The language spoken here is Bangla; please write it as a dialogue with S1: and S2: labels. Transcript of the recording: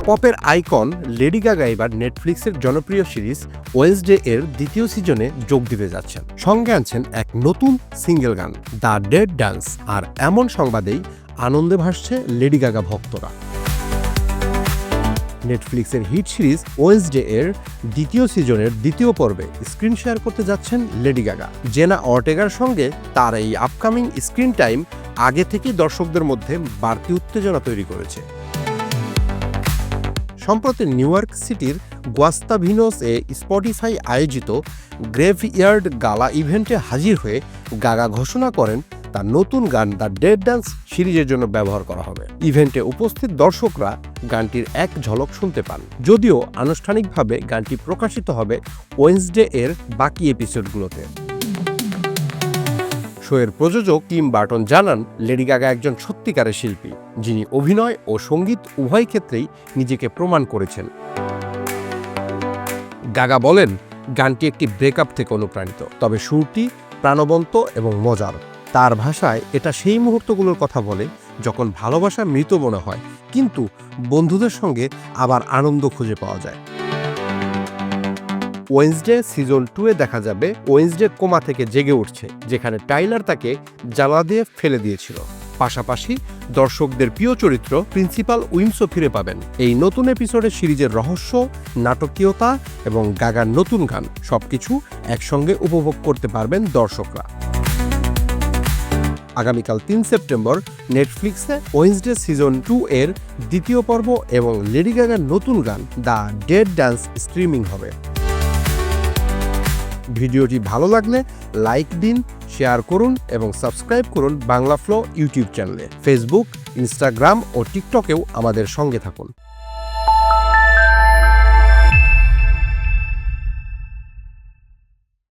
S1: পপের আইকন লেডি গাগা এবার নেটফ্লিক্সের জনপ্রিয় সিরিজ ওয়েডনেসডে এর দ্বিতীয় সিজনে যোগ দিতে যাচ্ছেন। সঙ্গে আনছেন এক নতুন সিঙ্গেল গান, দ্য ডেড ডান্স। আর এমন সংবাদেই আনন্দে ভাসছে লেডি গাগা ভক্তরা। নেটফ্লিক্সের হিট সিরিজ ওয়েডনেসডে এর দ্বিতীয় সিজনের দ্বিতীয় পর্বে স্ক্রিন শেয়ার করতে যাচ্ছেন লেডি গাগা। জেনা অর্টেগার সঙ্গে তার এই আপকামিং স্ক্রিন টাইম আগে থেকেই দর্শকদের মধ্যে বাড়তি উত্তেজনা তৈরি করেছে। সম্প্রতি নিউ ইয়র্ক সিটির গুয়াস্তাভিনোস এ স্পটিফাই আয়োজিত গ্রেভইয়ার্ড গালা ইভেন্টে হাজির হয়ে গাগা ঘোষণা করেন তার নতুন গান দ্য ডেড ডান্স সিরিজের জন্য ব্যবহার করা হবে। ইভেন্টে উপস্থিত দর্শকরা গানটির এক ঝলক শুনতে পান, যদিও আনুষ্ঠানিকভাবে গানটি প্রকাশিত হবে ওয়েডনেসডে এর বাকি এপিসোডগুলোতে। শোয়ের প্রযোজক টিম বার্টন জানান, লেডি গাগা একজন সত্যিকারের শিল্পী, যিনি অভিনয় ও সঙ্গীত উভয় ক্ষেত্রেই নিজেকে প্রমাণ করেছেন। গাগা বলেন, গানটি একটি ব্রেকআপ থেকে অনুপ্রাণিত, তবে সুরটি প্রাণবন্ত এবং মজার। তার ভাষায় এটা সেই মুহূর্তগুলোর কথা বলে যখন ভালোবাসা মৃত মনে হয়, কিন্তু বন্ধুদের সঙ্গে আবার আনন্দ খুঁজে পাওয়া যায়। ওয়েডনেসডে সিজন 2 এ দেখা যাবে ওয়েডনেসডে কোমা থেকে জেগে উঠছে, যেখানে টাইলার তাকে জ্বালা দিয়ে ফেলে দিয়েছিল। পাশাপাশি দর্শকদের প্রিয় চরিত্র প্রিন্সিপাল উইমসও ফিরে পাবেন। এই নতুন এপিসোডে সিরিজের রহস্য, নাটকীয়তা এবং গাগার নতুন গান সবকিছু একসঙ্গে উপভোগ করতে পারবেন দর্শকরা। আগামীকাল 3 সেপ্টেম্বর নেটফ্লিক্সে ওয়েডনেসডে সিজন 2 এর দ্বিতীয় পর্ব এবং লেডি গাগার নতুন গান দ্য ডেড ডান্স স্ট্রিমিং হবে। ভিডিওটি ভালো লাগলে লাইক দিন, শেয়ার করুন এবং সাবস্ক্রাইব করুন বাংলা ফ্লো ইউটিউব চ্যানেলে। ফেসবুক, ইনস্টাগ্রাম ও টিকটকেও আমাদের সঙ্গে থাকুন।